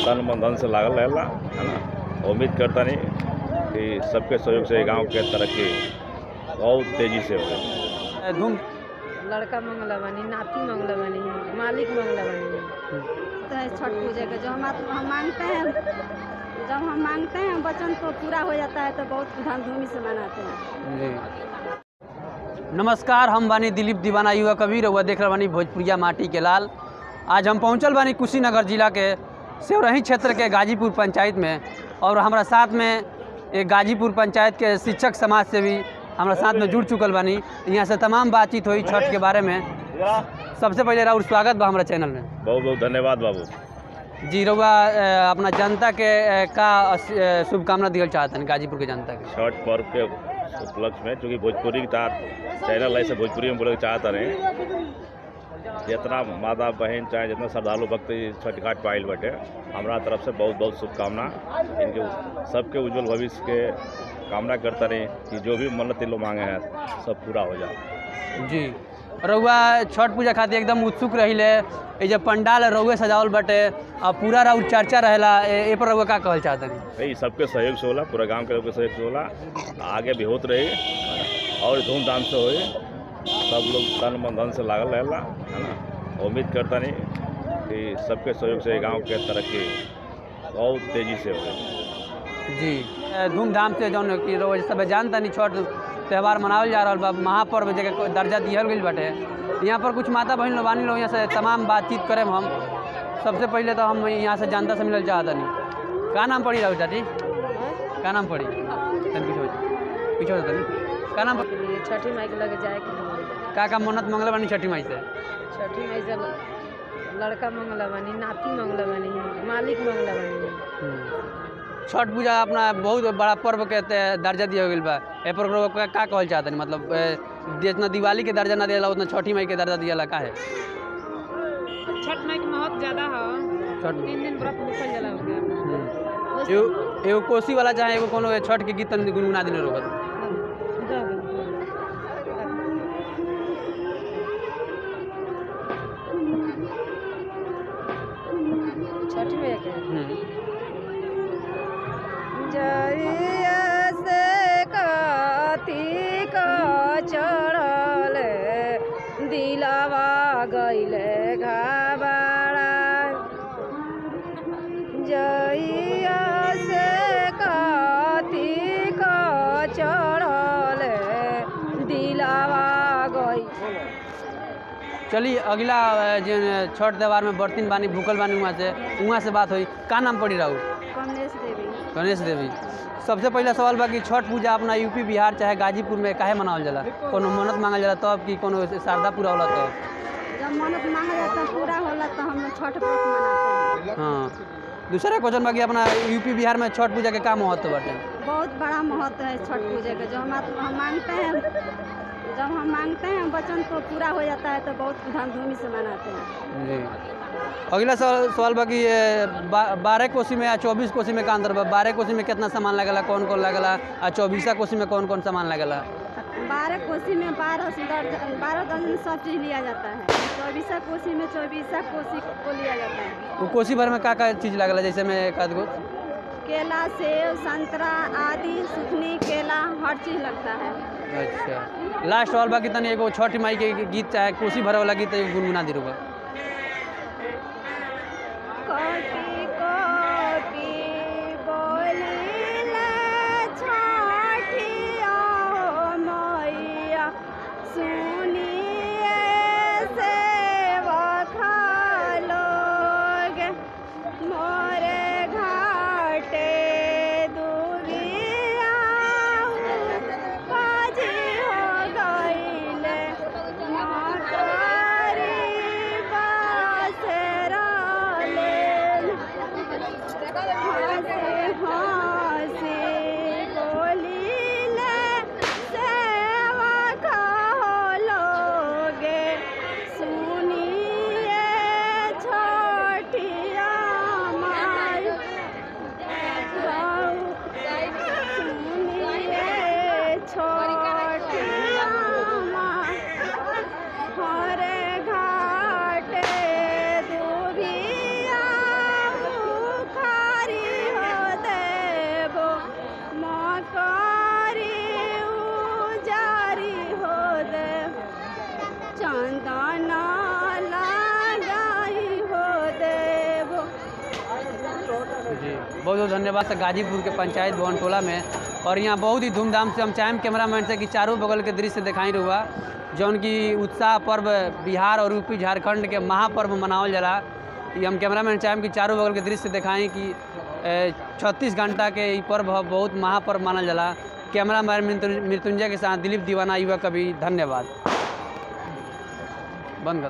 तन मन धन से लागल रहेला, है ना। उम्मीद करता नहीं कि सबके सहयोग से गांव के तरक्की बहुत तेजी से हो। धूम लड़का मंगला बनी, नाती मंगला बनी, मालिक मंगला बनी। तो है छठ पूजा का जो हम मांगते हैं, जब हम मांगते हैं वचन तो पूरा हो जाता है, तो बहुत धूमधाम से मनाते हैं। जी नमस्कार, हम बानी दिलीप दीवाना युवा कबीर, वह देख रहे बानी भोजपुरिया माटी के लाल। आज हम पहुंचल बानी कुशीनगर जिला के सेवरही क्षेत्र के गाजीपुर पंचायत में, और हमारा साथ में एक गाजीपुर पंचायत के शिक्षक समाज से भी हमारा साथ में जुड़ चुकल बानी। यहाँ से तमाम बातचीत हुई छठ के बारे में। सबसे पहले राउर स्वागत बा हमारा चैनल में। बहुत बहुत धन्यवाद बाबू जी। रउआ अपना जनता के का शुभकामना दियल चाहते हैं गाजीपुर के जनता के छठ पर्व के उपलक्ष्य में, चूँकि भोजपुरी की तार चैनल ऐसे भोजपुरी में बोले के चाहता रहे। जितना माता बहन चाहे जितना श्रद्धालु भक्त छठ घाट पर आयल बटे, हमारा तरफ से बहुत बहुत शुभकामना। इनके सबके उज्जवल भविष्य के कामना करता रहे कि जो भी मन्नत लोग मांगे हैं सब पूरा हो जाए। जी। रउआ छठ पूजा खातिर एकदम उत्सुक रहिले। ये जब पंडाल रउए सजावल बटे और पूरा राउर चर्चा रहेला, ए पर रउआ का कहल चाहते हैं? भाई सबके सहयोग से होला, पूरा गांव के लोग के सहयोग से होला, आगे भी होत रही और धूमधाम से होई। सब लोग तन मन धन से लागल रहेला, है ना। उम्मीद करता नहीं कि सबके सहयोग से गांव के तरक्की बहुत तेजी से हो। जी धूमधाम से जौन कि रोज सब जानता नहीं छठ त्यौहार मनावल जा रहा बा, महापर्व जगह दर्जा दिहल गई बटे। यहाँ पर कुछ माता बहन लोबानी लोग यहाँ से तमाम बातचीत करें हम। सबसे पहले तो हम यहाँ से जनता से मिलल चाहता नहीं। का नाम पड़ी राहुल चाची? का नाम पड़ी? पीछे का नाम पड़ी? छठी माई के लगे जाए का मन्नत मंगला बनी छठी माई से? छठी माई से लड़का मंगला बनी, नाती मंगला बनी, मालिक मंगला बनी। छठ पूजा अपना बहुत बड़ा पर्व के दर्जा दिया गया बा। ए पर का कहल चाहते हैं? मतलब जितना दिवाली के दर्जा ना दिला उतना छठी माई के दर्जा दिया का है? छठ माई के महत्व ज़्यादा है। 3 दिन व्रत भूखल जला हो गया। एगो कोसी वाला चाहे एगो कोनो छठ के गीत गुनगुना देने रोकत। छठी माई के जइया से कार्तिक चढ़ल दिलावा गइले घाबड़ा। जइया से कार्तिक चढ़ल दिलावा गई। चलिए अगला जो छठ त्यौहार में बर्तन बानी भूखल बानी वहाँ से बात हुई। का नाम पड़ी राहुल? गणेश देवी। सबसे पहला सवाल बा कि छठ पूजा अपना यूपी बिहार चाहे गाजीपुर में काहे मनावल जाला? कोनो मन्नत मांगल जाला तब कि कोनो श्रद्धा पूरा होला तब? जब मन्नत मांगा जाता है पूरा होला तो हम छठ व्रत मनाते हैं। हाँ। दूसरा क्वेश्चन बा कि अपना यूपी बिहार में छठ पूजा के का महत्व बाटे? बहुत बड़ा महत्व है छठ पूजा का। जो हम मांगते हैं, जब हम मांगते हैं वचन तो पूरा हो जाता है, तो बहुत धूमधाम से मनाते हैं। जी। अगला सवाल बा कि 12 कोसी में या 24 कोसी में का अंतर बा? 12 कोसी में कितना सामान लगेला, कौन कौन लगेला, और 24 कोसी में कौन कौन सामान लगेला? 12 कोसी में 12 दर्जन सब चीज़ लिया जाता है। 24 कोसी में 24 कोसी को लिया जाता है। वो कोसी भर में का चीज़ लगेला? जैसे में एक आध गो केला, सेब, संतरा आदि, सुथनी, केला, हर चीज़ लगता है। अच्छा। लास्ट सवाल बा कि तनी एगो छठ माई के गीत चाहे कोसी भरे वाला गीत गुनगुना दी रुआ। चंदना लगाई हो देवो। जी बहुत बहुत धन्यवाद। गाजीपुर के पंचायत भवन टोला में और यहाँ बहुत ही धूमधाम से हम चाहें कैमरामैन से कि चारों बगल के दृश्य दिखाई रहुआ जौन की उत्साह पर्व बिहार और यूपी झारखंड के महापर्व मनावल जाला। ये हम कैमरामैन चाहें कि चारों बगल के दृश्य दिखाएं कि 36 घंटा के ये पर्व बहुत महापर्व मानल जाला। कैमरामैन मृत्युंजय के साथ दिलीप दीवाना युवा कवि, धन्यवाद। बंद कर।